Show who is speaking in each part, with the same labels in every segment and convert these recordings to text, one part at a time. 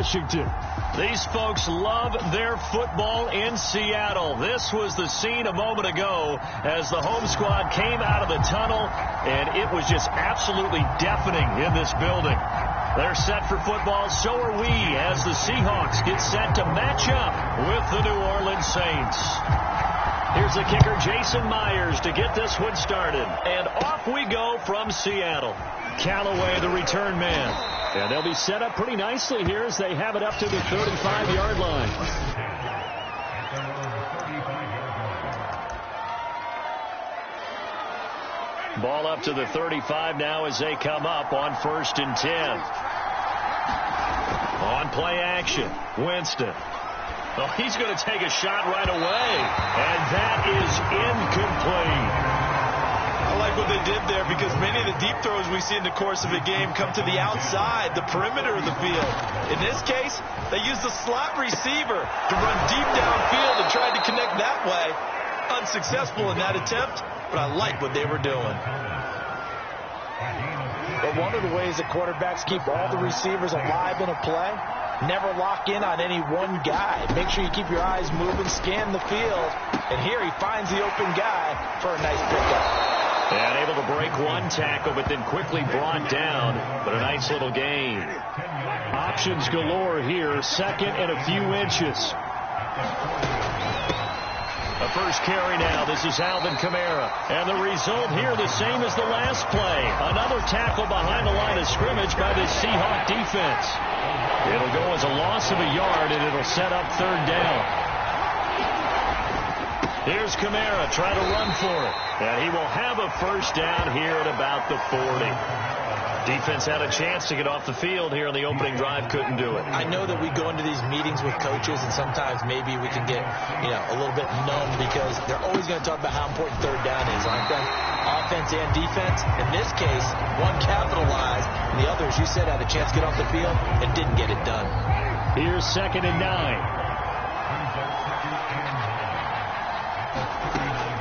Speaker 1: Washington.
Speaker 2: These folks love their football in Seattle. This was the scene a moment ago as the home squad came out of the tunnel, and it was just absolutely deafening in this building. They're set for football, so are we, as the Seahawks get set to match up with the New Orleans Saints. Here's the kicker, Jason Myers, to get this one started. And off we go from Seattle. Callaway, the return man. And they'll be set up pretty nicely here as they have it up to the 35-yard line. Ball up to the 35 now as they come up on 1st and 10. On play action, Winston. Oh, he's going to take a shot right away, and that is incomplete.
Speaker 3: I like what they did there because many of the deep throws we see in the course of a game come to the outside, the perimeter of the field. In this case, they used the slot receiver to run deep downfield and tried to connect that way. Unsuccessful in that attempt, but I like what they were doing.
Speaker 4: But one of the ways that quarterbacks keep all the receivers alive in a play, never lock in on any one guy. Make sure you keep your eyes moving, scan the field, and here he finds the open guy for a nice pickup.
Speaker 2: And able to break one tackle, but then quickly brought down. But a nice little gain. Options galore here. Second and a few inches. A first carry now. This is Alvin Kamara. And the result here the same as the last play. Another tackle behind the line of scrimmage by the Seahawk defense. It'll go as a loss of a yard, and it'll set up 3rd down. Here's Kamara trying to run for it. And he will have a first down here at about the 40. Defense had a chance to get off the field here on the opening drive. Couldn't do it.
Speaker 4: I know that we go into these meetings with coaches, and sometimes maybe we can get, a little bit numb because they're always going to talk about how important 3rd down is, aren't they? Offense and defense. In this case, one capitalized, and the other, as you said, had a chance to get off the field and didn't get it done.
Speaker 2: Here's 2nd and 9.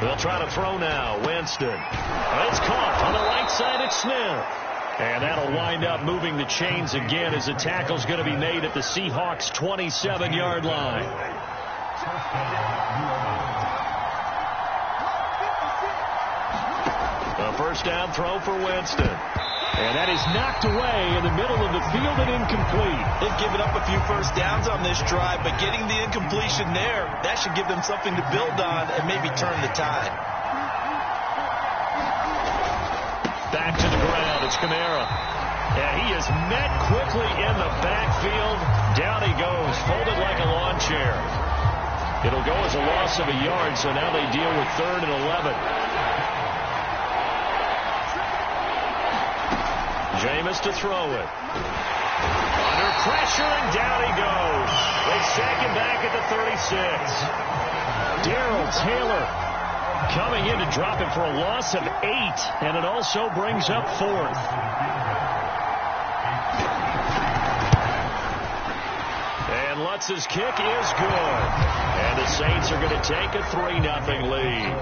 Speaker 2: They'll try to throw now. Winston. It's caught on the right side at Smith. And that'll wind up moving the chains again as the tackle's going to be made at the Seahawks' 27-yard line. A first down throw for Winston. And that is knocked away in the middle of the field and incomplete.
Speaker 3: They've given up a few first downs on this drive, but getting the incompletion there, that should give them something to build on and maybe turn the tide.
Speaker 2: Back to the ground. It's Kamara. And he is met quickly in the backfield. Down he goes, folded like a lawn chair. It'll go as a loss of a yard, so now they deal with 3rd and 11. Jameis to throw it. Under pressure, and down he goes. They sack him back at the 36. Darrell Taylor coming in to drop him for a loss of 8, and it also brings up 4th. And Lutz's kick is good. And the Saints are going to take a 3-0 lead.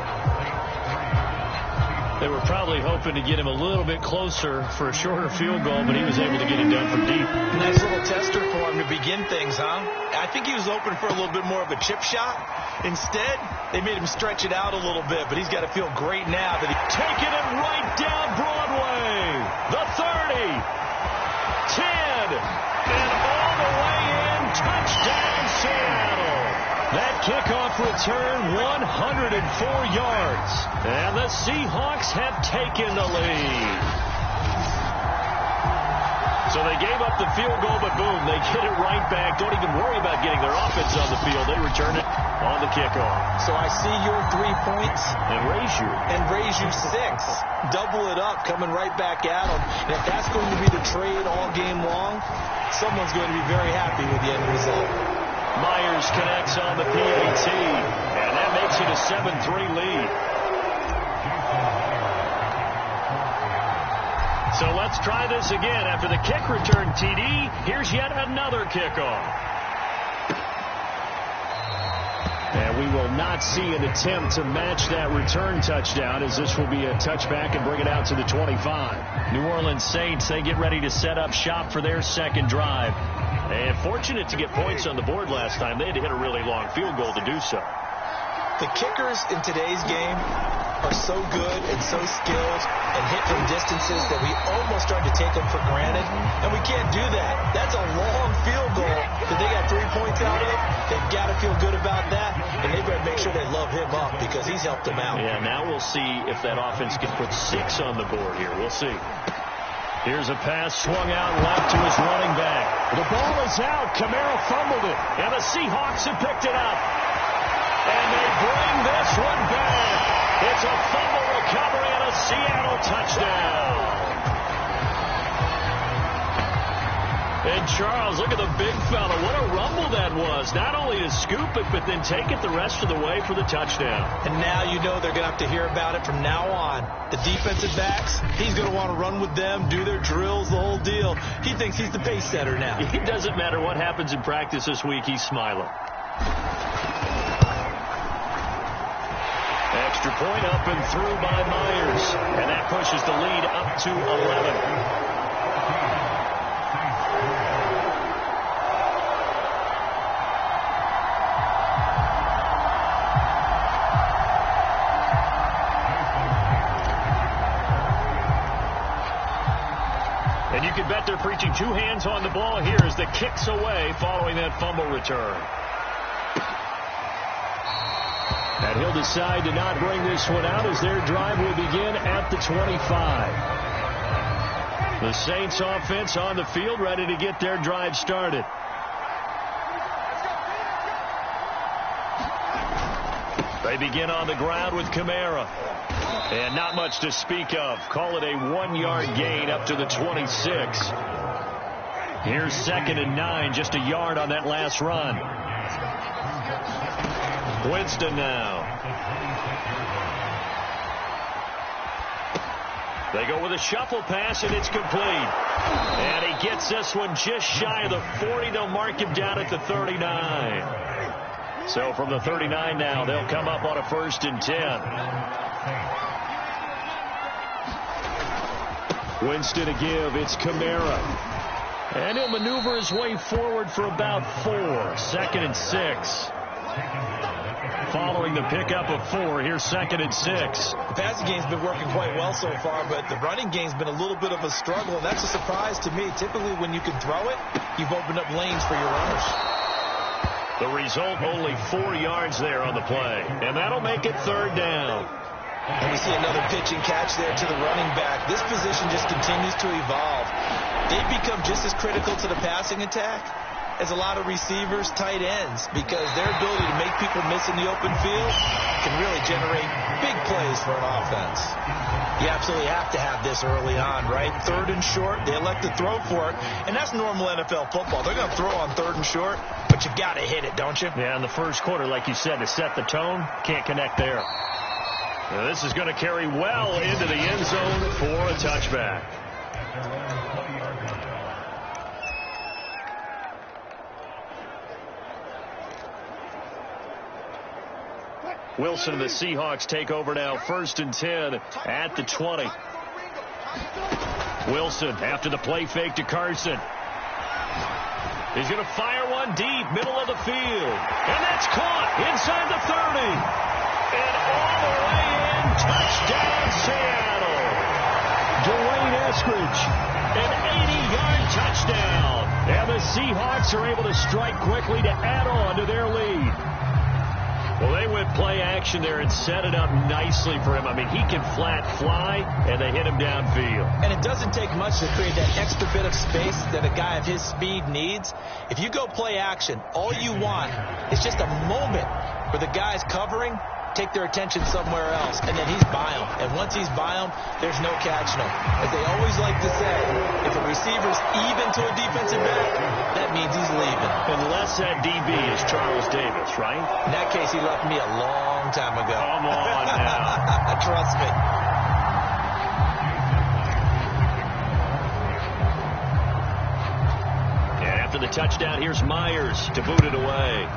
Speaker 2: They were probably hoping to get him a little bit closer for a shorter field goal, but he was able to get it done from deep.
Speaker 3: Nice little tester for him to begin things, huh? I think he was open for a little bit more of a chip shot. Instead, they made him stretch it out a little bit, but he's got to feel great now that he's taking it right down Broadway. The 30, 10, and all the way in. Touchdown, Seattle. That kickoff return, 104 yards. And the Seahawks have taken the lead. So they gave up the field goal, but boom, they get it right back. Don't even worry about getting their offense on the field. They return it on the kickoff.
Speaker 4: So I see your 3 points.
Speaker 2: And raise you
Speaker 4: 6. Double it up, coming right back at them. And if that's going to be the trade all game long, someone's going to be very happy with the end result.
Speaker 2: Myers connects on the PAT, and that makes it a 7-3 lead. So let's try this again. After the kick return TD, here's yet another kickoff. And we will not see an attempt to match that return touchdown, as this will be a touchback and bring it out to the 25. New Orleans Saints, they get ready to set up shop for their second drive. And fortunate to get points on the board last time. They had to hit a really long field goal to do so.
Speaker 4: The kickers in today's game are so good and so skilled and hit from distances that we almost start to take them for granted, and we can't do that. That's a long field goal that they got 3 points out of. They've got to feel good about that, and they better make sure they love him up because he's helped them out.
Speaker 2: Yeah, now we'll see if that offense can put 6 on the board here. We'll see. Here's a pass swung out left to his running back. The ball is out. Kamara fumbled it, and the Seahawks have picked it up. And they bring this one back. It's a fumble recovery and a Seattle touchdown. And Charles, look at the big fella. What a rumble that was. Not only to scoop it, but then take it the rest of the way for the touchdown.
Speaker 4: And now you know they're going to have to hear about it from now on. The defensive backs, he's going to want to run with them, do their drills, the whole deal. He thinks he's the pace setter now.
Speaker 2: It doesn't matter what happens in practice this week. He's smiling. Extra point up and through by Myers. And that pushes the lead up to 11. And you can bet they're preaching 2 hands on the ball here as the kick's away following that fumble return. And he'll decide to not bring this one out as their drive will begin at the 25. The Saints offense on the field ready to get their drive started. They begin on the ground with Kamara. And not much to speak of. Call it a 1-yard gain up to the 26. Here's 2nd and 9, just a yard on that last run. Winston now. They go with a shuffle pass, and it's complete. And he gets this one just shy of the 40. They'll mark him down at the 39. So from the 39 now, they'll come up on a 1st and 10. Winston to give. It's Kamara. And he'll maneuver his way forward for about 4. 2nd and 6. Following the pickup of 4, here's 2nd and 6.
Speaker 4: The passing game's been working quite well so far, but the running game's been a little bit of a struggle, and that's a surprise to me. Typically, when you can throw it, you've opened up lanes for your runners.
Speaker 2: The result, only 4 yards there on the play. And that'll make it 3rd down.
Speaker 4: And we see another pitch and catch there to the running back. This position just continues to evolve. They've become just as critical to the passing attack as a lot of receivers, tight ends, because their ability to make people miss in the open field can really generate big plays for an offense. You absolutely have to have this early on, right? 3rd and short, they elect to throw for it, and that's normal NFL football. They're going to throw on 3rd and short, but you got to hit it, don't you?
Speaker 2: Yeah, in the first quarter, like you said, to set the tone, can't connect there. Now, this is going to carry well into the end zone for a touchback. Wilson and the Seahawks take over now, 1st and 10 at the 20. Wilson after the play fake to Carson. He's going to fire one deep, middle of the field. And that's caught inside the 30. And all the way in, touchdown Seattle. Dwayne Eskridge, an 80-yard touchdown. And the Seahawks are able to strike quickly to add on to their lead. Well, they went play action there and set it up nicely for him. I mean, he can flat fly, and they hit him downfield.
Speaker 4: And it doesn't take much to create that extra bit of space that a guy of his speed needs. If you go play action, all you want is just a moment where the guy's covering, take their attention somewhere else, and then he's by him. And once he's by him, there's no catching him. As they always like to say, if a receiver's even to a defensive back, that means he's leaving.
Speaker 2: Unless that DB is Charles Davis, right?
Speaker 4: In that case, he left me a long time ago.
Speaker 2: Come on now.
Speaker 4: Trust me.
Speaker 2: And after the touchdown, here's Myers to boot it away.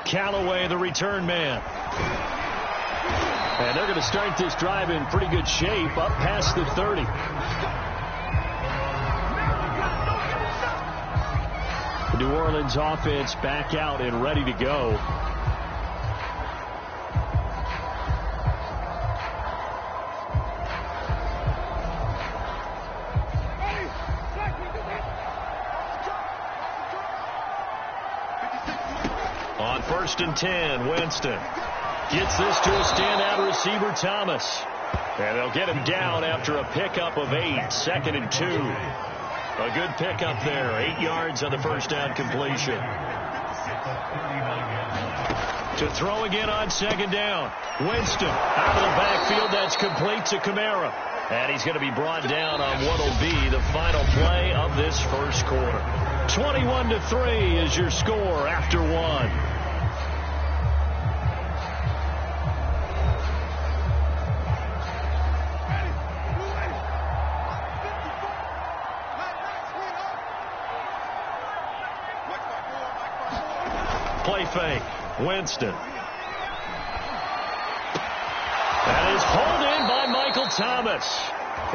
Speaker 2: Callaway, the return man. And they're going to start this drive in pretty good shape, up past the 30. The New Orleans offense back out and ready to go. On 1st and 10, Winston gets this to a standout receiver, Thomas. And they'll get him down after a pickup of 8, 2nd and 2. A good pickup there, 8 yards on the first down completion. To throw again on 2nd down. Winston out of the backfield, that's complete to Kamara. And he's going to be brought down on what will be the final play of this first quarter. 21-3 is your score after 1. Play fake. Winston. That is pulled in by Michael Thomas.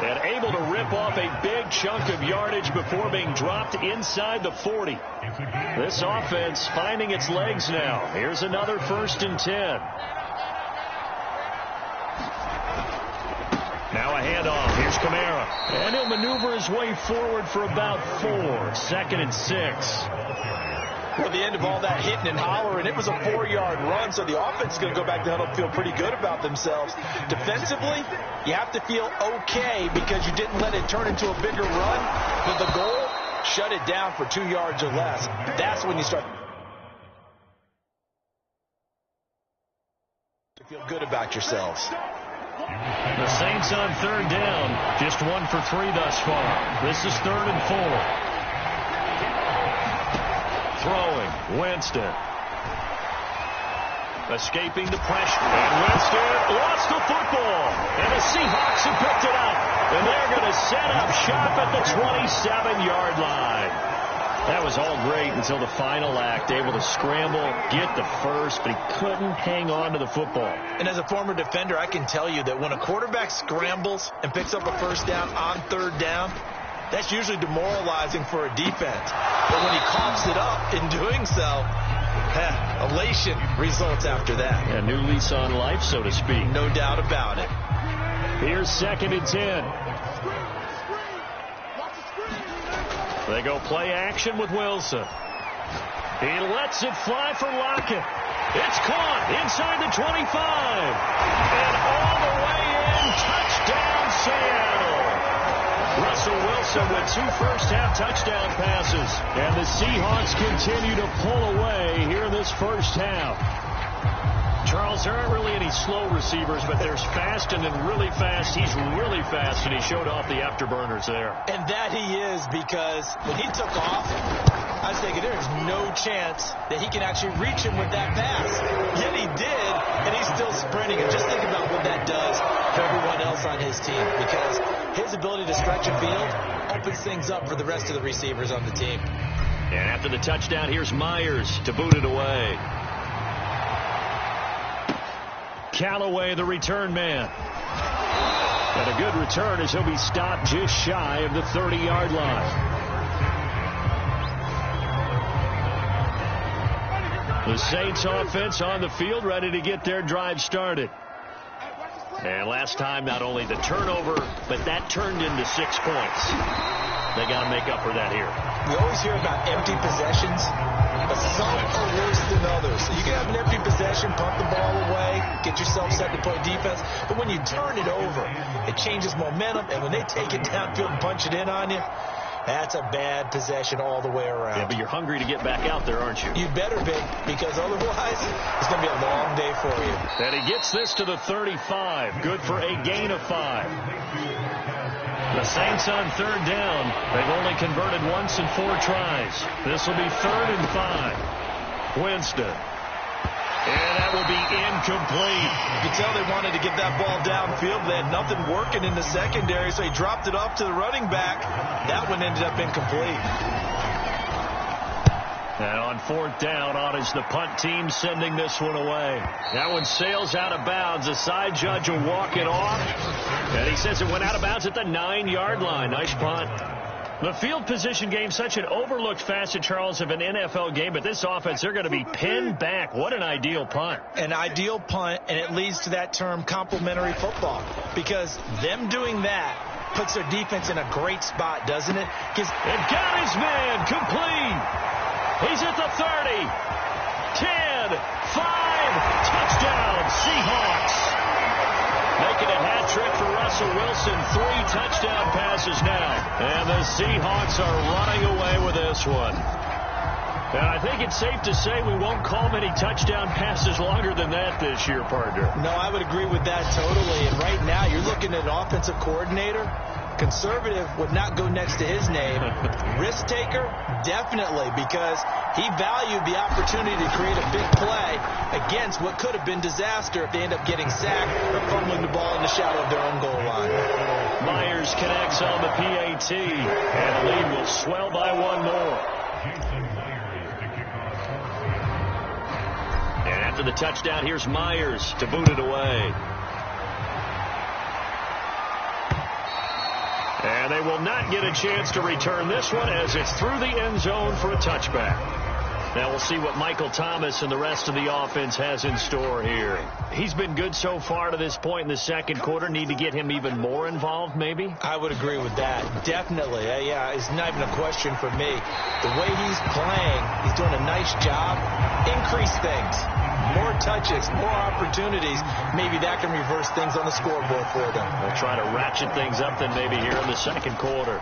Speaker 2: And able to rip off a big chunk of yardage before being dropped inside the 40. This offense finding its legs now. Here's another 1st and 10. Now a handoff. Here's Kamara. And he'll maneuver his way forward for about 4. 2nd and 6.
Speaker 4: At the end of all that hitting and hollering, it was a 4-yard run, so the offense is going to go back to huddle and feel pretty good about themselves. Defensively, you have to feel okay because you didn't let it turn into a bigger run, but the goal, shut it down for 2 yards or less. That's when you start to feel good about yourselves.
Speaker 2: The Saints on 3rd down, just 1 for 3 thus far. This is 3rd and 4. Throwing, Winston. Escaping the pressure. And Winston lost the football. And the Seahawks have picked it up. And they're going to set up shop at the 27-yard line. That was all great until the final act. Able to scramble, get the first, but he couldn't hang on to the football.
Speaker 4: And as a former defender, I can tell you that when a quarterback scrambles and picks up a 1st down on 3rd down, that's usually demoralizing for a defense. But when he coughs it up in doing so, elation results after that.
Speaker 2: A new lease on life, so to speak.
Speaker 4: No doubt about it.
Speaker 2: Here's 2nd and 10. They go play action with Wilson. He lets it fly for Lockett. It's caught inside the 25. And all the way in, touchdown Seattle. Russell Wilson with 2 first-half touchdown passes. And the Seahawks continue to pull away here in this first half. Charles, there aren't really any slow receivers, but there's fast and then really fast. He's really fast, and he showed off the afterburners there.
Speaker 4: And that he is, because when he took off, I was thinking there's no chance that he can actually reach him with that pass. Yet he did, and he's still sprinting. And just think about what that does for everyone else on his team, because his ability to stretch a field opens things up for the rest of the receivers on the team.
Speaker 2: And after the touchdown, here's Myers to boot it away. Callaway, the return man. And a good return as he'll be stopped just shy of the 30-yard line. The Saints offense on the field, ready to get their drive started. And last time, not only the turnover, but that turned into 6 points. They got to make up for that here.
Speaker 4: We always hear about empty possessions, but some are worse than others. So you can have an empty possession, punt the ball away, get yourself set to play defense. But when you turn it over, it changes momentum. And when they take it downfield and punch it in on you, that's a bad possession all the way around.
Speaker 2: Yeah, but you're hungry to get back out there, aren't you?
Speaker 4: You better be, because otherwise it's going to be a long day for you.
Speaker 2: And he gets this to the 35. Good for a gain of 5. The Saints on 3rd down. They've only converted once in 4 tries. This will be 3rd and 5. Winston. And that will be incomplete.
Speaker 4: You can tell they wanted to get that ball downfield. They had nothing working in the secondary, so he dropped it off to the running back. That one ended up incomplete.
Speaker 2: And on 4th down, on is the punt team sending this one away. That one sails out of bounds. The side judge will walk it off. And he says it went out of bounds at the 9-yard line. Nice punt. The field position game, such an overlooked facet, Charles, of an NFL game, but this offense, they're going to be pinned back. What an ideal punt.
Speaker 4: An ideal punt, and it leads to that term complementary football, because them doing that puts their defense in a great spot, doesn't it?
Speaker 2: And got his man complete. He's at the 30, 10, 5, touchdown, Seahawks. Making a hat trick for Russell Wilson. 3 touchdown passes now. And the Seahawks are running away with this one. And I think it's safe to say we won't call many touchdown passes longer than that this year, partner.
Speaker 4: No, I would agree with that totally. And right now, you're looking at an offensive coordinator. Conservative would not go next to his name. Risk taker, definitely, because he valued the opportunity to create a big play against what could have been disaster if they end up getting sacked or fumbling the ball in the shadow of their own goal line.
Speaker 2: Myers connects on the PAT, and the lead will swell by 1 more. And after the touchdown, here's Myers to boot it away. And they will not get a chance to return this one as it's through the end zone for a touchback. Now we'll see what Michael Thomas and the rest of the offense has in store here. He's been good so far to this point in the second quarter. Need to get him even more involved, maybe?
Speaker 4: I would agree with that. Definitely. Yeah, it's not even a question for me. The way he's playing, he's doing a nice job. Increase things. More touches, more opportunities. Maybe that can reverse things on the scoreboard for them.
Speaker 2: They'll try to ratchet things up then maybe here in the second quarter.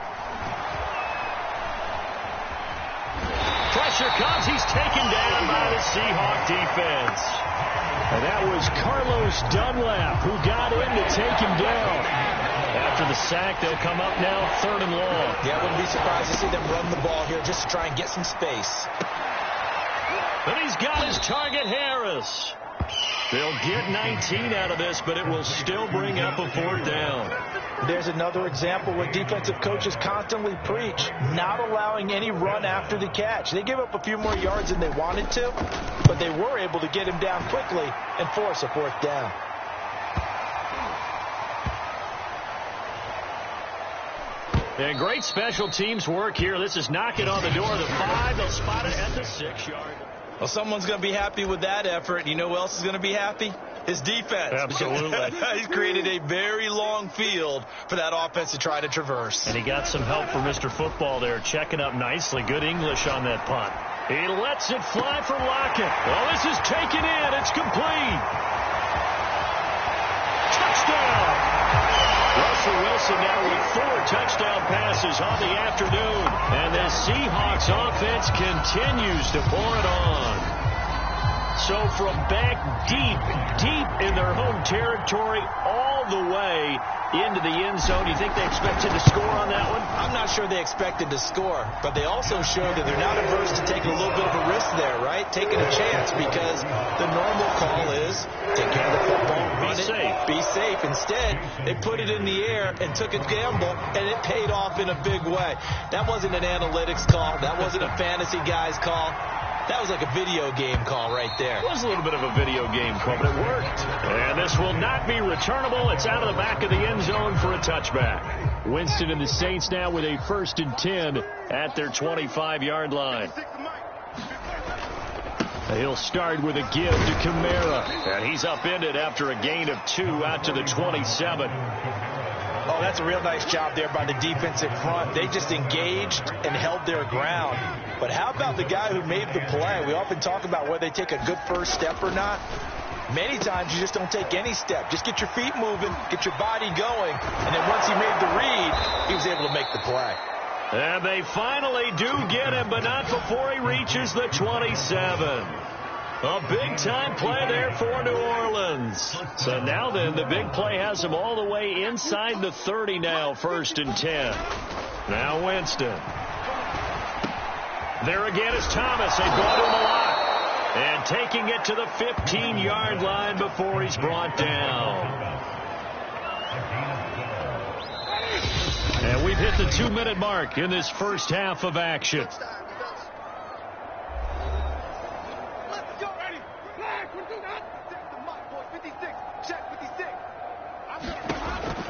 Speaker 2: Pressure comes. He's taken down by the Seahawk defense. And that was Carlos Dunlap who got in to take him down. After the sack, they'll come up now 3rd and long.
Speaker 4: Yeah, I wouldn't be surprised to see them run the ball here just to try and get some space.
Speaker 2: And he's got his target, Harris. They'll get 19 out of this, but it will still bring up a 4th down.
Speaker 4: There's another example where defensive coaches constantly preach, not allowing any run after the catch. They give up a few more yards than they wanted to, but they were able to get him down quickly and force a 4th down.
Speaker 2: And great special teams work here. This is knocking on the door of the 5. They'll spot it at the 6-yard.
Speaker 4: Well, someone's going to be happy with that effort. You know who else is going to be happy? His defense.
Speaker 2: Absolutely.
Speaker 4: He's created a very long field for that offense to try to traverse.
Speaker 2: And he got some help from Mr. Football there, checking up nicely. Good English on that punt. He lets it fly for Lockett. Oh, this is taken in. It's complete. Touchdown. Russell Wilson now with 4 touchdown passes on the afternoon. And the Seahawks offense continues to pour it on. So from back deep in their home territory all the way into the end zone, you think they expected to score on that one?
Speaker 4: I'm not sure they expected to score, but they also showed that they're not averse to taking a little bit of a risk there, right? Taking a chance, because the normal call is take care of the football, run it, be safe. Instead, they put it in the air and took a gamble, and it paid off in a big way. That wasn't an analytics call. That wasn't a fantasy guy's call. That was like a video game call right there.
Speaker 2: It was a little bit of a video game call, but it worked. And this will not be returnable. It's out of the back of the end zone for a touchback. Winston and the Saints now with a 1st and 10 at their 25-yard line. He'll start with a give to Kamara. And he's upended after a gain of 2 out to the 27.
Speaker 4: Oh, that's a real nice job there by the defensive front. They just engaged and held their ground. But how about the guy who made the play? We often talk about whether they take a good first step or not. Many times you just don't take any step. Just get your feet moving, get your body going. And then once he made the read, he was able to make the play.
Speaker 2: And they finally do get him, but not before he reaches the 27. A big-time play there for New Orleans. So now then, the big play has him all the way inside the 30 now, 1st and 10. Now Winston. There again is Thomas. They brought him a lot. And taking it to the 15-yard line before he's brought down. And we've hit the 2-minute mark in this first half of action.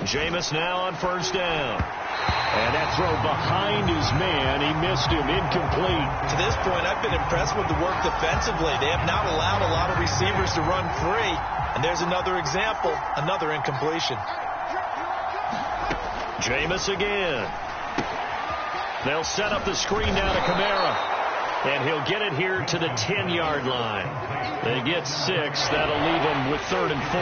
Speaker 2: Jameis now on 1st down. And that throw behind his man, he missed him, incomplete.
Speaker 3: To this point, I've been impressed with the work defensively. They have not allowed a lot of receivers to run free. And there's another example, another incompletion.
Speaker 2: Jameis again. They'll set up the screen now to Kamara. And he'll get it here to the 10-yard line. They get 6. That'll leave them with 3rd and 4.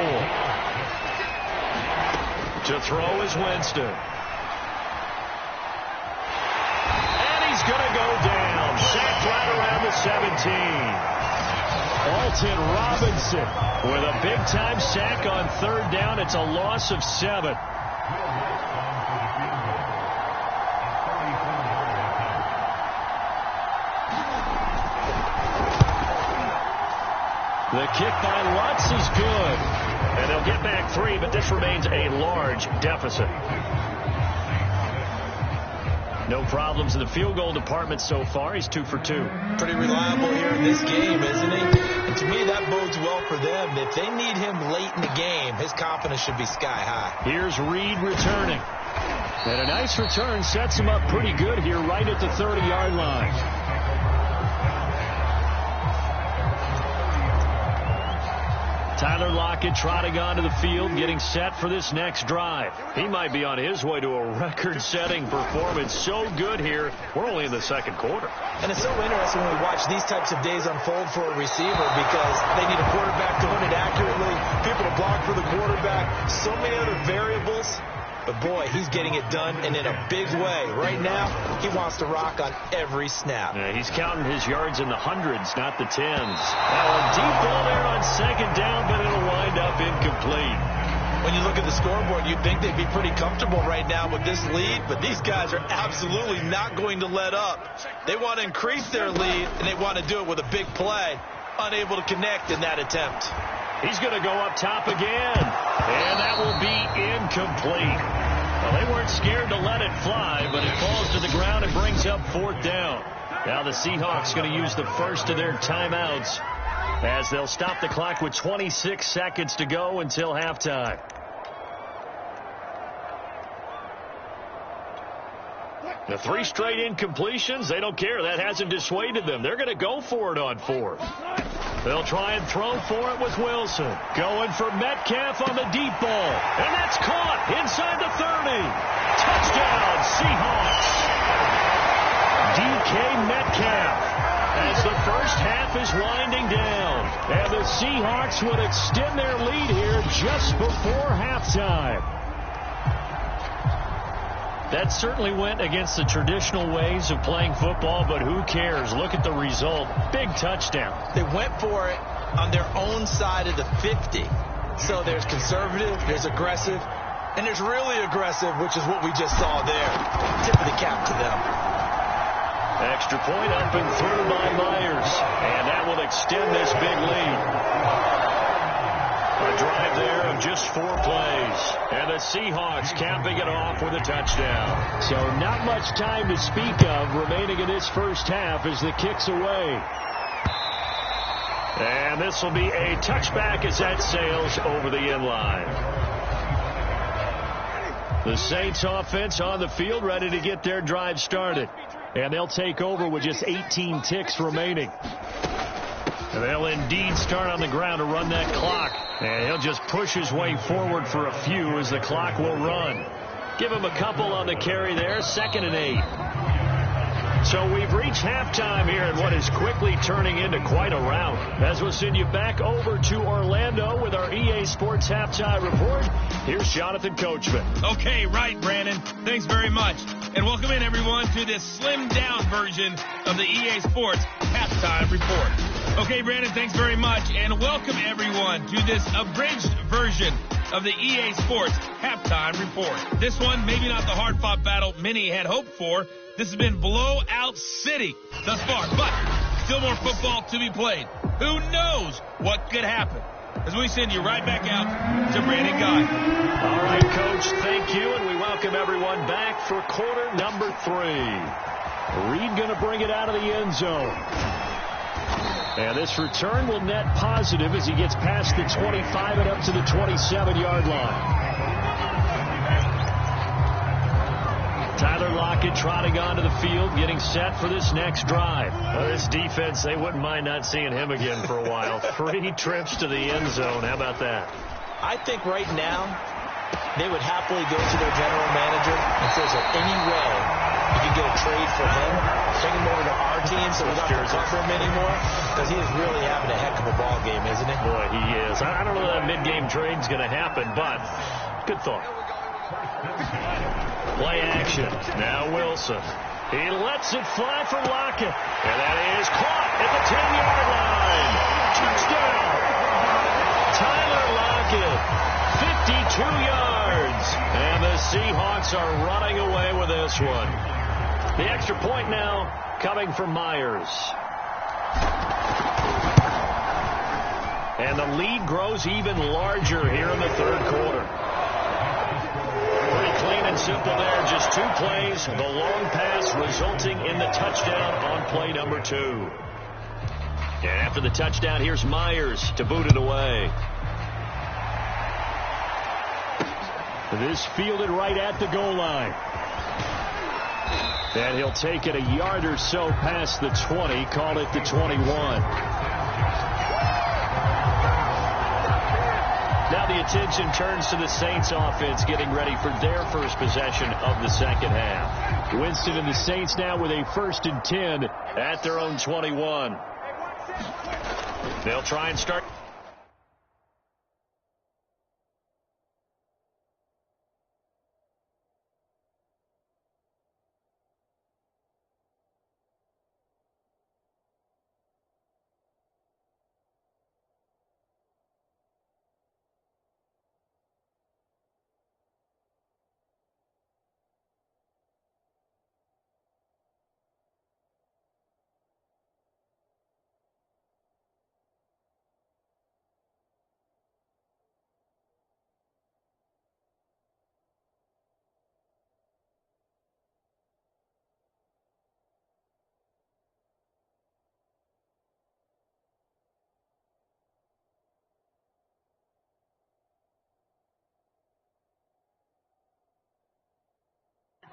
Speaker 2: To throw is Winston. And he's going to go down. Sacked right around the 17. Alton Robinson with a big-time sack on 3rd down. It's a loss of 7. The kick by Lutz is good. And they'll get back 3, but this remains a large deficit. No problems in the field goal department so far. He's 2 for 2.
Speaker 3: Pretty reliable here in this game, isn't he? And to me, that bodes well for them. If they need him late in the game, his confidence should be sky high.
Speaker 2: Here's Reed returning. And a nice return sets him up pretty good here right at the 30-yard line. Tyler Lockett trotting onto the field, getting set for this next drive. He might be on his way to a record-setting performance. So good here. We're only in the 2nd quarter.
Speaker 3: And it's so interesting when we watch these types of days unfold for a receiver because they need a quarterback to run it accurately, people to block for the quarterback, so many other variables. But, boy, he's getting it done, and in a big way. Right now, he wants to rock on every snap.
Speaker 2: Yeah, he's counting his yards in the hundreds, not the tens. Now a deep ball there on 2nd down, but it'll wind up incomplete.
Speaker 3: When you look at the scoreboard, you'd think they'd be pretty comfortable right now with this lead, but these guys are absolutely not going to let up. They want to increase their lead, and they want to do it with a big play. Unable to connect in that attempt.
Speaker 2: He's going to go up top again, and that will be incomplete. Well, they weren't scared to let it fly, but it falls to the ground and brings up 4th down. Now the Seahawks going to use the first of their timeouts as they'll stop the clock with 26 seconds to go until halftime. The 3 straight incompletions, they don't care. That hasn't dissuaded them. They're going to go for it on 4th. They'll try and throw for it with Wilson. Going for Metcalf on the deep ball. And that's caught inside the 30. Touchdown, Seahawks. DK Metcalf as the first half is winding down. And the Seahawks will extend their lead here just before halftime. That certainly went against the traditional ways of playing football, but who cares? Look at the result. Big touchdown.
Speaker 3: They went for it on their own side of the 50. So there's conservative, there's aggressive, and there's really aggressive, which is what we just saw there. Tip of the cap to them.
Speaker 2: Extra point up and through by Myers. And that will extend this big lead. A drive there of just 4 plays. And the Seahawks capping it off with a touchdown. So not much time to speak of remaining in this first half as the kick's away. And this will be a touchback as that sails over the end line. The Saints offense on the field ready to get their drive started. And they'll take over with just 18 ticks remaining. And they'll indeed start on the ground to run that clock. And he'll just push his way forward for a few as the clock will run. Give him a couple on the carry there. 2nd and 8. So we've reached halftime here in what is quickly turning into quite a rout. As we'll send you back over to Orlando with our EA Sports Halftime Report. Here's Jonathan Coachman.
Speaker 1: Okay, right, Brandon. Thanks very much. And welcome in, everyone, to this slimmed-down version of the EA Sports Halftime Report. Okay, Brandon, thanks very much. And welcome, everyone, to this abridged version of the EA Sports Halftime Report. This one, maybe not the hard-fought battle many had hoped for. This has been blowout city thus far, but still more football to be played. Who knows what could happen? As we send you right back out to Brandon Guy.
Speaker 2: All right, Coach, thank you, and we welcome everyone back for quarter number 3. Reed going to bring it out of the end zone. And this return will net positive as he gets past the 25 and up to the 27-yard line. Lockett trotting onto the field, getting set for this next drive. Well, this defense, they wouldn't mind not seeing him again for a while. 3 trips to the end zone. How about that?
Speaker 4: I think right now they would happily go to their general manager and say, is there any way you can get a trade for him, bring him over to our team so we don't have to cover him anymore? Because he is really having a heck of a ball game, isn't he?
Speaker 2: Boy, he is. I don't know that mid-game trade's going to happen, but good thought. Play action. Now Wilson. He lets it fly for Lockett. And that is caught at the 10-yard line. Touchdown. Tyler Lockett. 52 yards. And the Seahawks are running away with this one. The extra point now coming from Myers. And the lead grows even larger here in the third quarter. Pretty clean and simple there. Just 2 plays. The long pass resulting in the touchdown on play number 2. And after the touchdown, here's Myers to boot it away. This fielded right at the goal line. And he'll take it a yard or so past the 20, call it the 21. Now the attention turns to the Saints offense getting ready for their first possession of the second half. Winston and the Saints now with a 1st and 10 at their own 21. They'll try and start.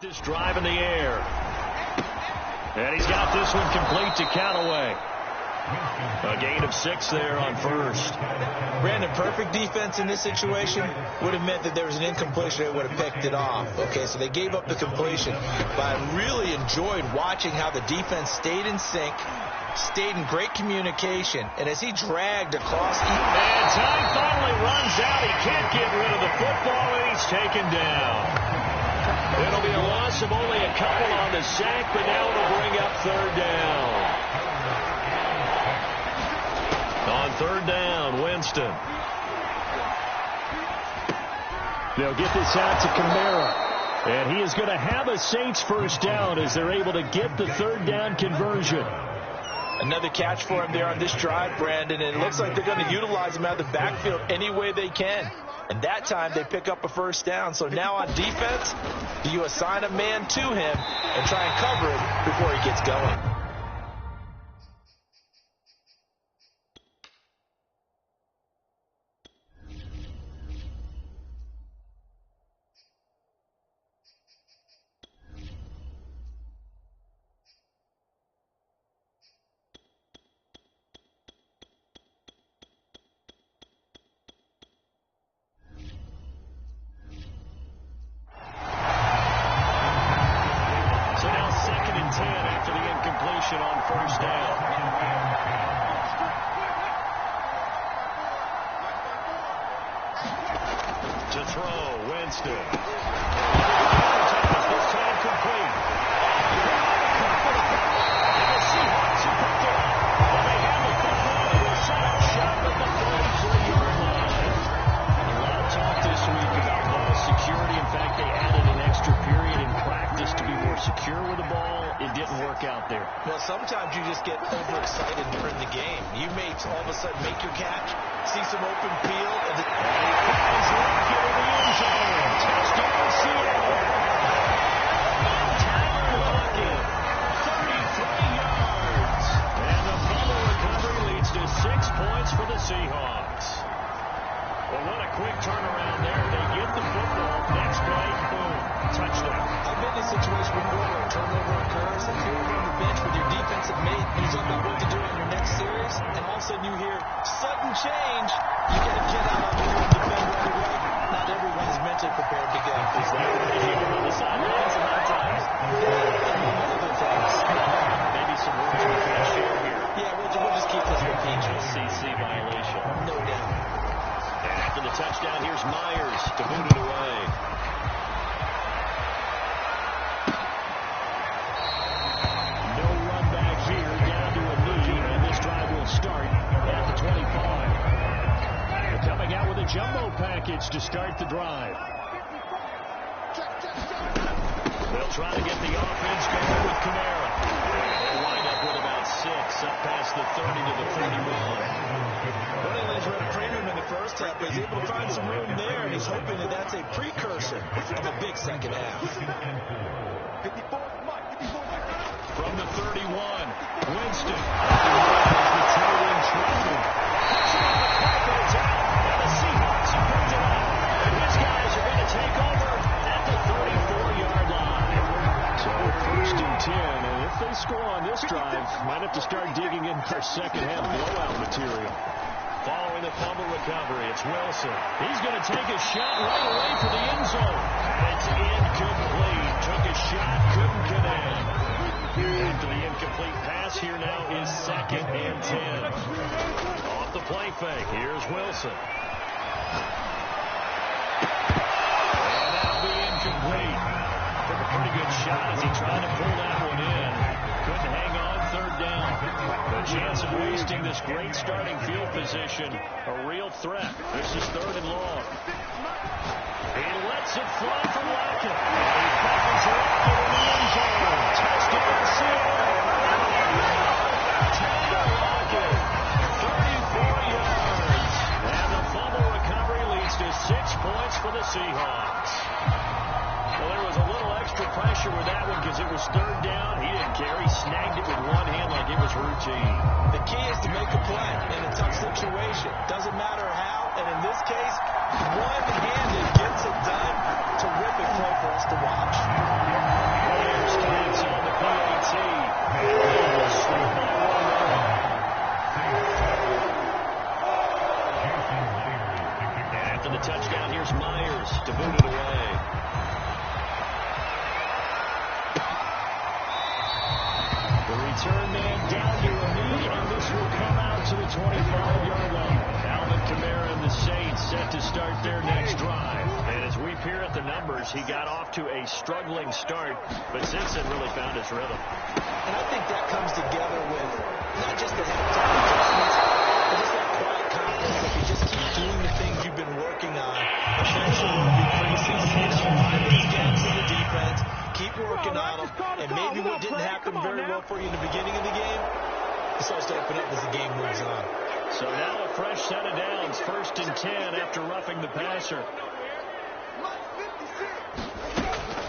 Speaker 2: This drive in the air. And he's got this one complete to Callaway. A gain of 6 there on first.
Speaker 4: Brandon, perfect defense in this situation would have meant that there was an incompletion. They would have picked it off. Okay, so they gave up the completion. But I really enjoyed watching how the defense stayed in sync, stayed in great communication, and as he dragged across.
Speaker 2: And time finally runs out. He can't get rid of the football, and he's taken down. It'll be a loss of only a couple on the sack, but now it'll bring up 3rd down. On 3rd down, Winston. They'll get this out to Kamara. And he is going to have a Saints 1st down as they're able to get the 3rd down conversion.
Speaker 4: Another catch for him there on this drive, Brandon, and it looks like they're going to utilize him out of the backfield any way they can. And that time they pick up a 1st down. So now on defense, do you assign a man to him and try and cover it before he gets going?
Speaker 2: On 1st down. To throw, Winston. This time complete. The Seahawks have picked it up. Well, they have the football. They're set up shop at the 43-yard line. A lot of talk this week about ball security. In fact, they added an extra period in practice to be more secure with the ball. It didn't work out there.
Speaker 4: Well, sometimes you just get overexcited during the game. You may all of a sudden make your catch, see some open field, and he finds Lockett in the end zone. Touchdown, Seattle. Tyler Lockett, 33 yards. And the fumble recovery leads to 6 points for the Seahawks. Well, what a quick turnaround there. They get the football. Next play, boom, touchdown. I've been in a situation before
Speaker 2: package to start the drive. They'll try to get the offense going with Kamara. They'll wind up with about 6 up past the 30 to the 31.
Speaker 4: He's run a premium in the first half, but he's able to find some room there, and he's hoping that that's a precursor of a big second half.
Speaker 2: From the 31, Winston. The trailing trouble. It's out, and the Seahawks have picked it up. And his guys are going to take over at the 34-yard line. So first and 10, and if they score on this drive, might have to start digging in their second half blowout material. Following the fumble recovery, it's Wilson. He's going to take a shot right away for the end zone. It's incomplete. Took a shot, couldn't connect. After the incomplete pass, here now is 2nd and 10. Off the play fake, here's Wilson. And that'll be incomplete. Took a pretty good shot as he tried to pull that one in. Couldn't hang on, 3rd down. The chance of wasting this great starting field position, a real threat. This is 3rd and long. He lets it fly from Lockett. He finds Lockett in the end zone. Touchdown, Seattle. Taylor Lockett, 34 yards. And the fumble recovery leads to 6 points for the Seahawks. Well, there was a little extra pressure with that one because it was 3rd down. He didn't care. He snagged it with one hand like it was routine.
Speaker 4: The key is to make a play in a tough situation. Doesn't matter how, and in this case, one-handed gets it done. Terrific play for us to watch.
Speaker 2: Williams counts on the PAT. After the touchdown, here's Myers to boot it away. The return man down to a knee, and this will come out to the 25-yard line. Alvin Kamara and the Saints set to start their next drive. And as we peer at the numbers, he got off to a struggling start, but since then really found his rhythm.
Speaker 4: And I think that comes together with not just the halftime adjustments, but just that quiet confidence that you just keep doing the things you've been working on. Eventually will be preseason. Find these gaps in the defense, keep working on them, and maybe what didn't happen very well for you in the beginning of the game, it starts to open up as the game moves on.
Speaker 2: So now a fresh set of downs, 1st and 10 after roughing the passer.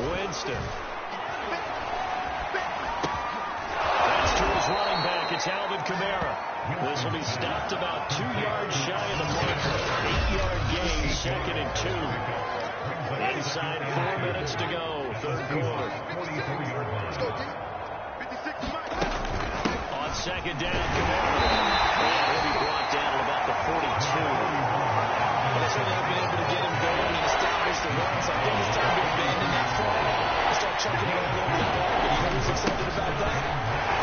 Speaker 2: Winston. Pass to his running back. It's Alvin Kamara. This will be stopped about 2 yards shy of the mark. 8-yard gain, 2nd and 2. Inside 4 minutes to go, 3rd quarter. On 2nd down, Kamara. And he'll be brought down at about the 42.
Speaker 4: Well, that's when they've been able to get him going and establish the run. So I think it's time to abandon that front and start chucking it all over the ball. But you know who's excited about that?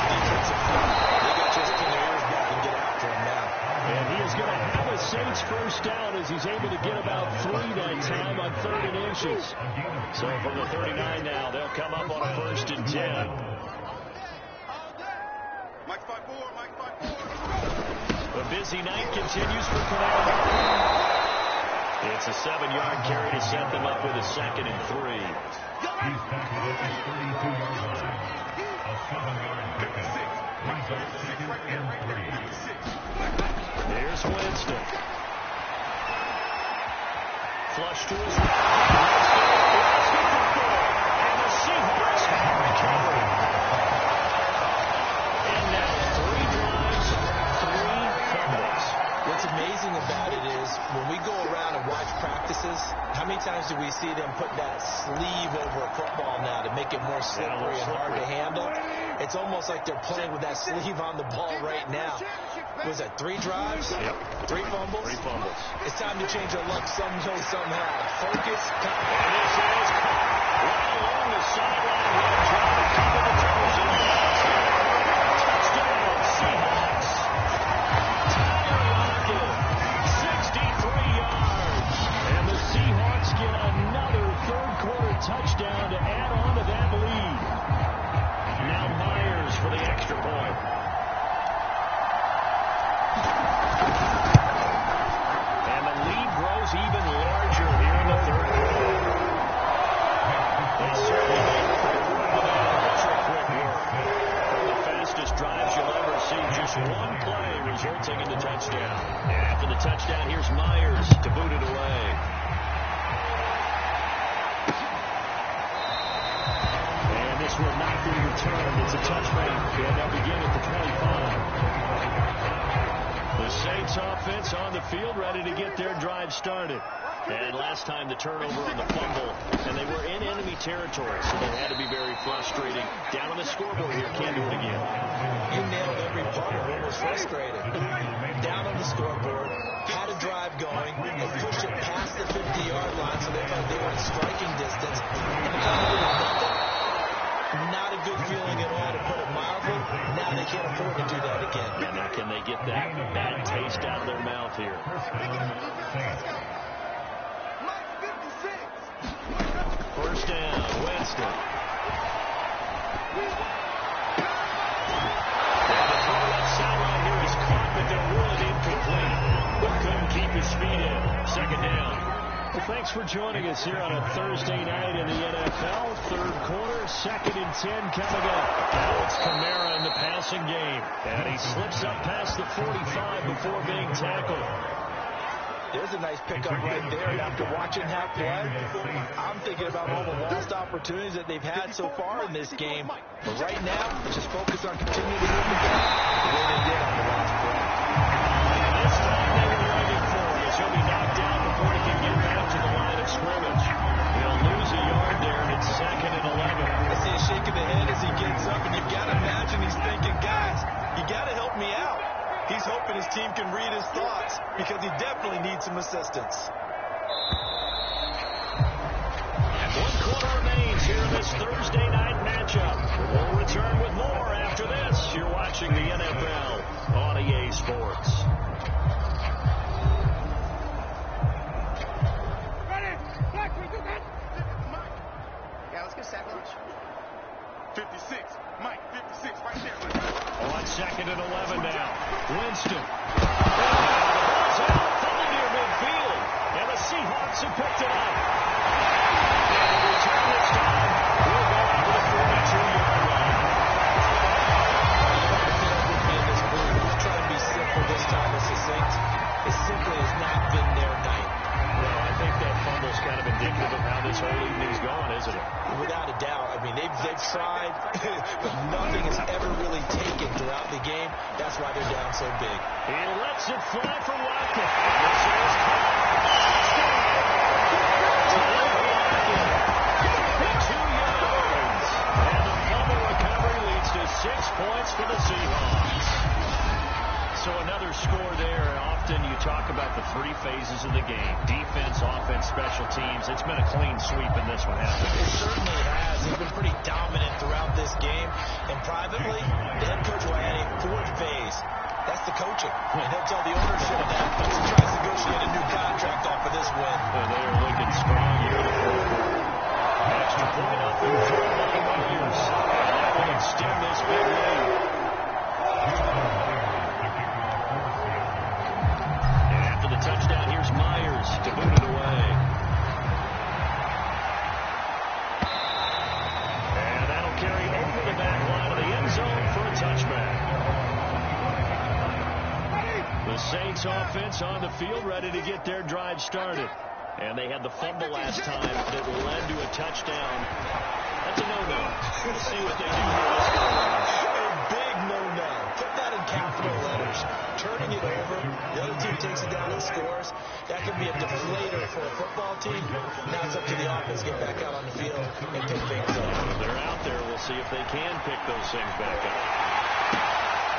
Speaker 4: The defensive front. They got just pin their ears back and get after him now.
Speaker 2: And he is going to have a Saints first down as he's able to get about 3 that time on 3rd and inches. So from the 39 now, they'll come up on a 1st and 10. The busy night continues for Kamara. It's a 7-yard carry to set them up with a 2nd and 3.
Speaker 5: He's back to the 32-yard line. A 7-yard pickup. Brings up 2nd and 3.
Speaker 2: Here's Winston. Flush to his right. And the Seahawks have recovered. And now 3 drives, 3 fumbles.
Speaker 4: What's amazing about it is when we go around and watch practices, how many times do we see them put that sleeve over a football now to make it more slippery and hard to handle? It's almost like they're playing with that sleeve on the ball right now. Was that 3 drives?
Speaker 2: Yep.
Speaker 4: 3 fumbles?
Speaker 2: 3 fumbles.
Speaker 4: It's time to change our luck somehow, somehow. Focus.
Speaker 2: And this is right along the sideline. He'll try to cover the toes in the touchdown, Seahawks. Tyler Lockett, 63 yards. And the Seahawks get another 3rd quarter touchdown to add on to that lead. Now Myers for the extra point. And the lead grows even larger. see just one play resulting in the touchdown. And after the touchdown, here's Myers to boot it away. And this will not be returned. It's a touchback. And they'll begin at the 25. The Saints offense on the field, ready to get their drive started. And last time the turnover on the fumble, and they were in enemy territory, so that had to be very frustrating. Down on the scoreboard here, can't do it again.
Speaker 4: You nailed every part of what was frustrating. Down on the scoreboard, had a drive going, and pushed it past the 50-yard line, so they felt they were in striking distance. Not a good feeling at all, to put it mildly. Now they can't afford to do that again.
Speaker 2: And now can they get that bad taste out of their mouth here? First down, Winston. And the throw left sideline here is caught, but they'll rule it incomplete. But couldn't keep his feet in. Second down. Well, thanks for joining us here on a Thursday night in the NFL. Third quarter, 2nd and 10 coming up. Now it's Kamara in the passing game. And he slips up past the 45 before being tackled.
Speaker 4: There's a nice pickup right there. And after watching half play, I'm thinking about all the lost opportunities that they've had so far in this game. But right now, just focus on continuing to move the ball the way they did on the last play.
Speaker 2: This time they were waiting for him as he'll be knocked down before he can get back to the line of scrimmage. He'll lose a yard there, and it's 2nd and 11.
Speaker 4: I see a shake of the head as he gets up, and you've got to imagine he's thinking, guys, you got to help me out. He's hoping his team can read his thoughts because he definitely needs some assistance.
Speaker 2: And 1 quarter remains here in this Thursday night matchup. We'll return with more after this. You're watching the NFL on EA Sports.
Speaker 6: Yeah, let's go sack lunch.
Speaker 7: 56. Mike, 56 right there.
Speaker 2: On 2nd and 11 now. Winston. The ball's out, falling near midfield. And the Seahawks have picked it up. And the return this time will go out to the 42-yard line.
Speaker 4: We'll try to be simple this time as the Saints. It simply has not been their night.
Speaker 2: Well, I think that fumble's kind of indicative of how this whole evening's gone, isn't it?
Speaker 4: Without a doubt. I mean, they've tried, but nothing has ever really taken throughout the game. That's why they're down so big.
Speaker 2: He lets it fly for Watkins. This is Watkins. 2 yards. And the fumble recovery leads to 6 points for the Seahawks. So another score there. Often you talk about the 3 phases of the game. Defense, offense, special teams. It's been a clean sweep in this one, hasn't it?
Speaker 4: It certainly has. They've been pretty dominant throughout this game. And privately, the head coach will add a 4th phase. That's the coaching. And he'll tell the ownership that once he tries to negotiate a new contract off of this win.
Speaker 2: And they are looking strong here in the 4th quarter. Extra point up in front by Myers. And that will extend this big lead. Touchdown, here's Myers to boot it away. And that'll carry over the back line of the end zone for a touchback. The Saints offense on the field, ready to get their drive started. And they had the fumble last time that led to a touchdown. That's a no-no. We'll see what they do here this go around.
Speaker 4: A big no-no. Put that in capital letters. Turning it over, the other team takes it down and scores. That could be a deflator for a football team. Now it's up to the offense to get back out on the field and pick things up.
Speaker 2: If they're out there, we'll see if they can pick those things back up.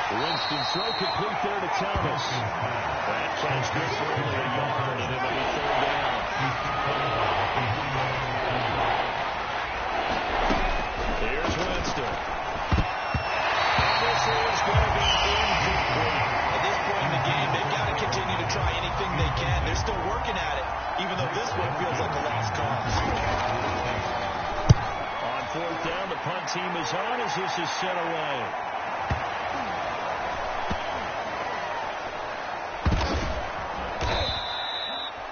Speaker 2: Winston throw complete there to Thomas. That catch good for only a yard, and it'll be 3rd down. Here's Winston. This is going to be incomplete.
Speaker 4: At this point in the game, they've got to continue to try anything they can. They're still working at it, even though this one feels like a lost cause.
Speaker 2: On 4th down, the punt team is on as this is set away.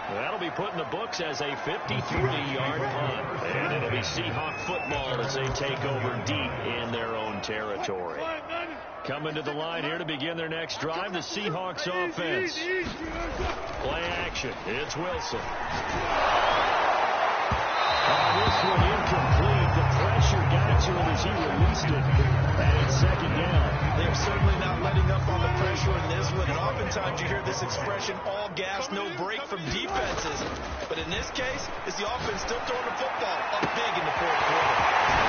Speaker 2: That'll be put in the books as a 53-yard punt. And it'll be Seahawk football as they take over deep in their own territory. Coming to the line here to begin their next drive, the Seahawks offense. Play action. It's Wilson. This one incomplete. The pressure got to him as he released it. And it's second down.
Speaker 3: They're certainly not letting up on the pressure in this one. And oftentimes you hear this expression, all gas, no break from defenses. But in this case, it's the offense still throwing the football up big in the fourth quarter.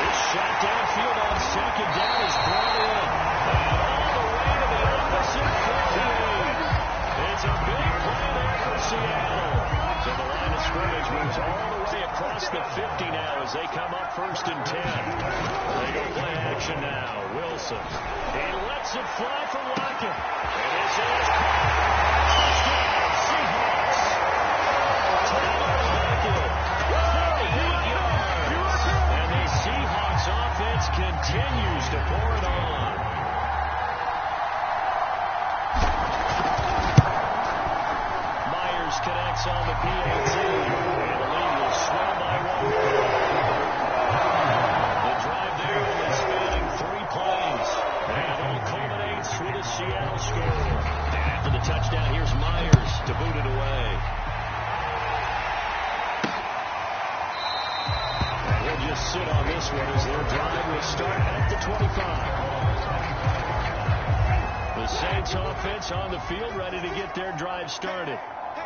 Speaker 2: This shot downfield on second down is brought in. And all the way to the opposite 48. It's a big play there for Seattle. So the line of scrimmage moves all the way across the 50 now as they come up 1st and 10. They go play action now. Wilson. He lets it fly from Lockett. And this is touchdown Seahawks. Tyler Lockett, 48 yards. And the Seahawks offense continues to pour it on. Myers connects on the PAT. And the lead will swell by 1. The drive there is spanning 3 plays. And all culminates with a Seattle score. And after the touchdown, here's Myers to boot it away. And we'll just sit on this one as their drive will start at the 25. The Saints offense on the field ready to get their drive started.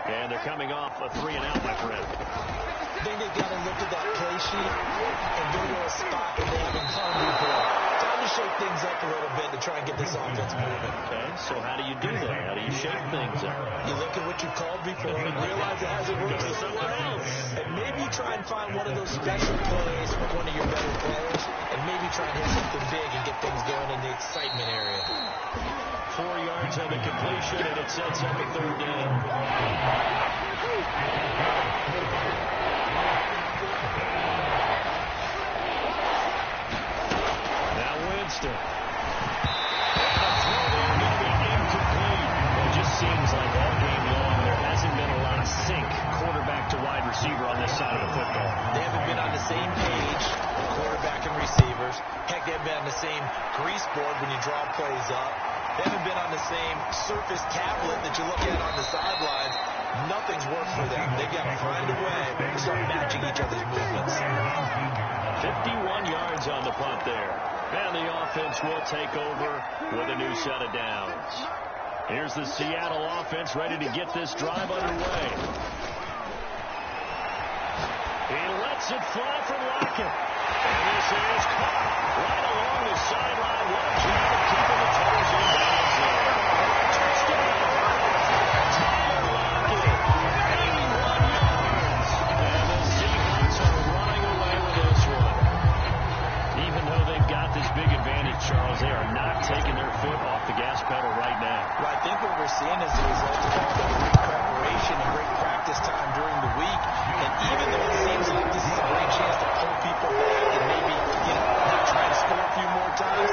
Speaker 2: And they're coming off a 3-and-out, my friend.
Speaker 4: I think they got to look at that play sheet and go to a spot that they haven't done before. Time to shake things up a little bit to try and get this offense moving.
Speaker 2: Okay, so how do you do that? How do you shake things up?
Speaker 4: You look at what you called before and realize it hasn't worked for someone else. And maybe try and find one of those special plays from one of your better players and maybe try and hit something big and get things going in the excitement area.
Speaker 2: 4 yards on the completion, and it sets up a 3rd down. Now Winston. The throw there going to be incomplete. It just seems like all game long there hasn't been a lot of sync quarterback to wide receiver on this side of the football.
Speaker 4: They haven't been on the same page, quarterback and receivers. Heck, they haven't been on the same grease board when you draw plays up. They haven't been on the same surface tablet that you look at on the sidelines. Nothing's worked for them. They've got to find a way to start matching each other's movements.
Speaker 2: 51 yards on the punt there. And the offense will take over with a new set of downs. Here's the Seattle offense ready to get this drive underway. He lets it fly from Lockett. And this is caught right along the sideline. What a job of keeping the toes in bounds there. Touchdown. Tyler Lockett, 81 yards. And the Seahawks are running away with this one. Even though they've got this big advantage, Charles, they are not taking their foot off the gas pedal right now.
Speaker 4: Well, I think what we're seeing is the result of all the great preparation and great practice time during the week. And even though it seems like this is a great chance to pull people back and maybe, not try to score a few more times,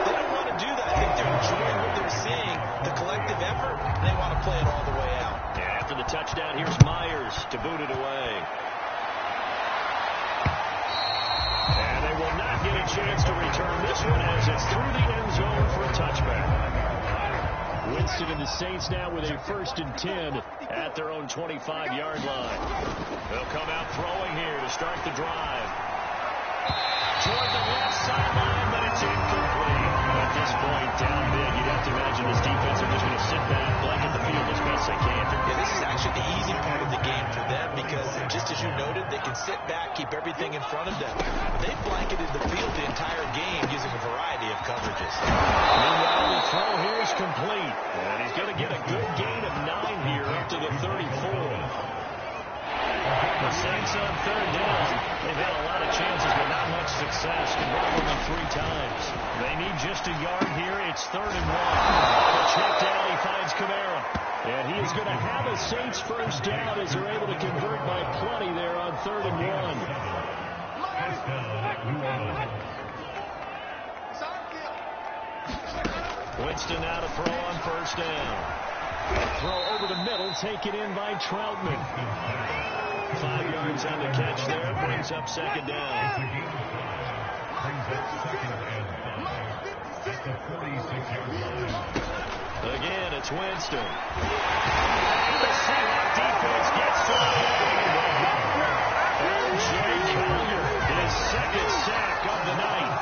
Speaker 4: they don't want to do that. I think they're enjoying what they're seeing, the collective effort, and they want to play it all the way out.
Speaker 2: And after the touchdown, here's Myers to boot it away. And they will not get a chance to return this one as it's through the end zone for a touchback. Winston and the Saints now with a 1st and 10 at their own 25-yard line. They'll come out throwing here to start the drive. Toward the left sideline, but it's incomplete. At this point, down big, you'd have to imagine this defense are just going to sit back, blanket the field as best they can.
Speaker 4: Yeah, this is actually the easy part of the game for them because, just as you noted, they can sit back, keep everything in front of them. They've blanketed the field the entire game using a variety of coverages.
Speaker 2: Meanwhile, the throw here is complete. And he's going to get a good gain of 9 here up to the 34. The Saints on 3rd down. They've had a lot of chances, but not much success. Converted only 3 times. They need just a yard here. It's 3rd and 1. The check down, he finds Kamara. And he is going to have a Saints first down as they're able to convert by plenty there on 3rd and 1. Winston now to throw on first down. A throw over the middle, taken in by Troutman. 5 yards on the catch there, brings up 2nd down.
Speaker 5: the 46-yard line.
Speaker 2: Again, it's Winston. The Seahawks defense gets to the Jay Collier, his second sack of the night.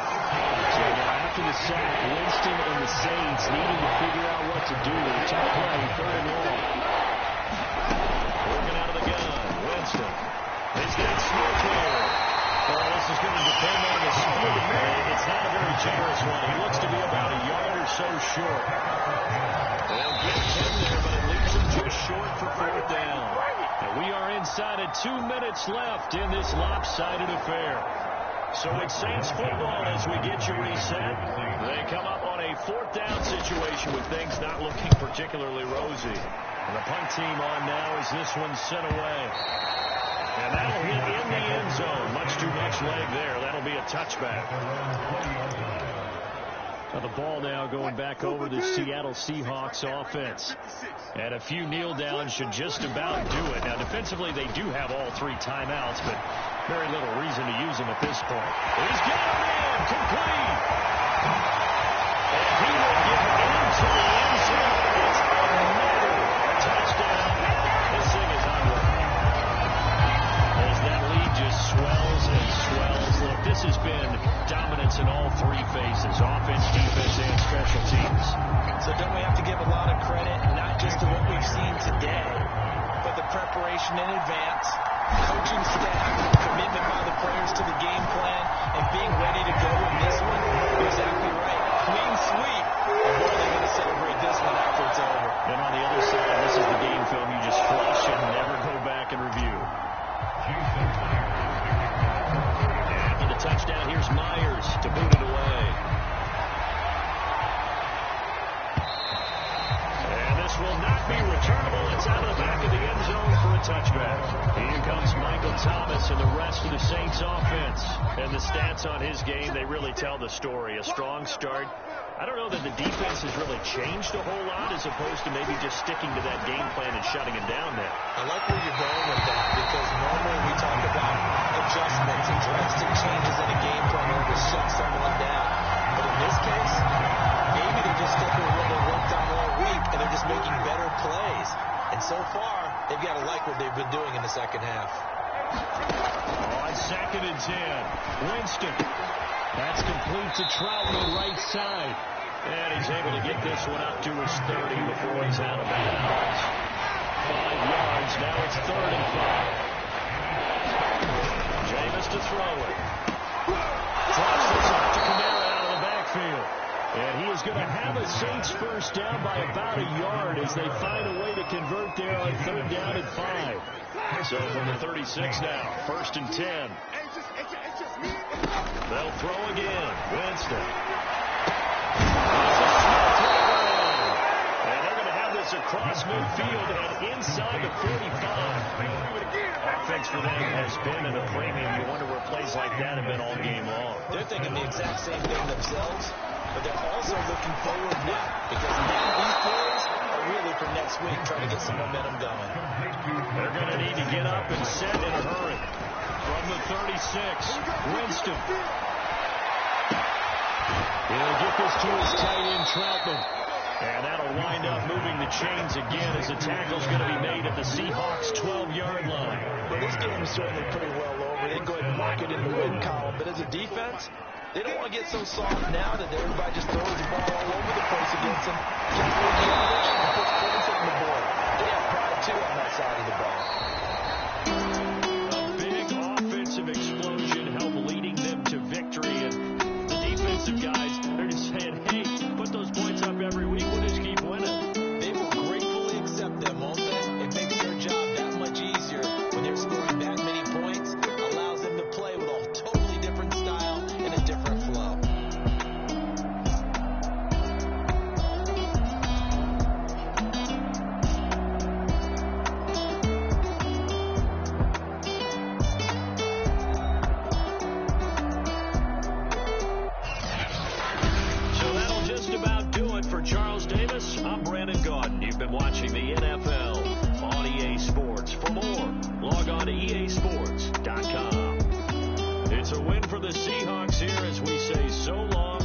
Speaker 2: So after the sack, Winston and the Saints needing to figure out what to do. Tough play, 3rd and long. Working out of the gun, Winston. He's got Smith here. Well, this is going to depend on the speed. It's not a very generous one. He looks to be about a yard or so short. They'll get 10 there, but it leaves him just short for 4th down. And we are inside of 2 minutes left in this lopsided affair. So it's Saints football as we get you reset. They come up on a 4th down situation with things not looking particularly rosy. And the punt team on now as this one's sent away. And that'll hit in the end zone. Much too much leg there. That'll be a touchback. Now the ball now going back over the Seattle Seahawks offense. And a few kneel downs should just about do it. Now defensively they do have all 3 timeouts, but very little reason to use them at this point. He's got a man complete. And he will get into the end zone. It's another touchdown. This thing is unreal. As that lead just swells and swells. Look, this has been dominance in all 3 phases, offense, defense, and special teams.
Speaker 4: So don't we have to give a lot of credit, not just to what we've seen today, but the preparation in advance, coaching staff, commitment by the players to the game plan, and being ready to go in this one? Exactly right. Clean sweep. And boy, they're going to celebrate this one after it's over.
Speaker 2: And on the other side, this is the game film you just flush and never go back and review. After the touchdown, here's Myers to boot it away. And this will not be returnable. It's out of the back of the end zone for a touchback. Here comes Michael Thomas and the rest of the Saints offense. And the stats on his game, they really tell the story. A strong start. I don't know that the defense has really changed a whole lot as opposed to maybe just sticking to that game plan and shutting him down there.
Speaker 4: I like where you're going with that because normally we talk about adjustments and drastic changes in a game plan in order to shut someone down. But in this case, maybe they're just sticking with what they worked on all week and they're just making better plays. And so far, they've got to like what they've been doing in the second half.
Speaker 2: On 2nd and 10, Winston. That's complete to Troutman right side. And he's able to get this one up to his 30 before he's out of bounds. 5 yards. Now it's 3rd and 5. Jameis to throw it. Drops this up to Kamara out of the backfield. And he is going to have a Saints first down by about a yard as they find a way to convert there on 3rd down and 5. So from the 36 now, 1st and 10. They'll throw again. Winston. And they're going to have this across midfield and inside the 45. Offense for them has been at a premium. You wonder where plays like that have been all game long.
Speaker 4: They're thinking the exact same thing themselves, but they're also looking forward now because now these plays are really for next week, trying to get some momentum going.
Speaker 2: They're going to need to get up and set in a hurry. From the 36, Winston. He'll get this to his tight end, Troutman. And that'll wind up moving the chains again as the tackle's going to be made at the Seahawks' 12-yard line.
Speaker 4: Well, this game is certainly pretty well over. They go ahead and mark it in the win column. But as a defense, they don't want to get so soft now that everybody just throws the ball all over the place against them. Just for the yardage and puts points on the board. They have pride, too, on that side of the ball.
Speaker 2: A big offensive explosion helped leading them to victory. And the defensive guys, they're just saying, hey, put those points up every week. We'll just keep winning.
Speaker 4: They will gratefully accept them, won't they? It makes their job that much easier when they're scoring that many points. Allows them to play with a totally different style and a different flow.
Speaker 2: For Charles Davis, I'm Brandon Gaudin. You've been watching the NFL on EA Sports. For more, log on to easports.com. It's a win for the Seahawks here as we say so long.